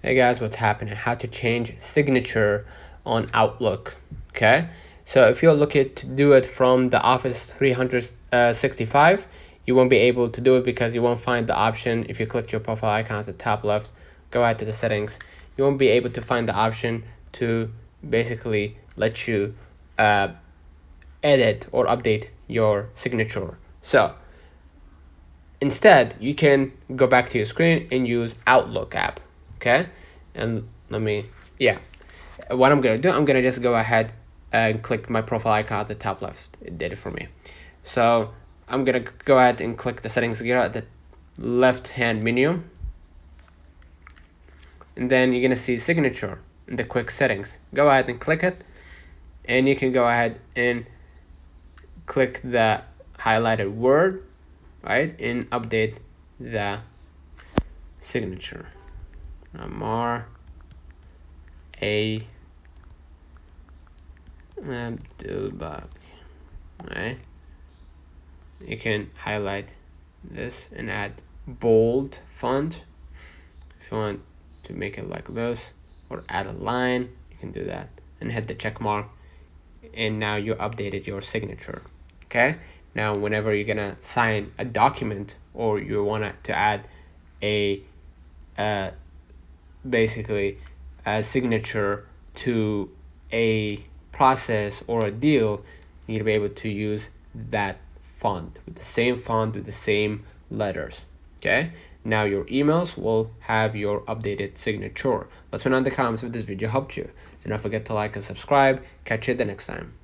Hey guys, what's happening? How to change signature on Outlook. Okay, so if you're looking to do it from the Office 365, you won't be able to do it because you won't find the option. If you click your profile icon at the top left, go ahead to the settings, you won't be able to find the option to basically let you edit or update your signature. So instead, you can go back to your screen and use Outlook app. Okay, and what I'm gonna do, I'm gonna just go ahead and click my profile icon at the top left. It did it for me. So I'm gonna go ahead and click the settings gear at the left hand menu, and then you're gonna see signature in the quick settings. Go ahead and click it, and you can go ahead and click the highlighted word, right, and update the signature. Amar A. Abdulbak. Right? You can highlight this and add bold font if you want to make it like this, or add a line. You can do that and hit the check mark, and now you updated your signature. Okay, now whenever you're gonna sign a document or you want to add a basically a signature to a process or a deal, you need to be able to use that font with the same letters. Okay, now your emails will have your updated signature. Let's know in the comments if this video helped you. Do not forget to like and subscribe. Catch you the next time.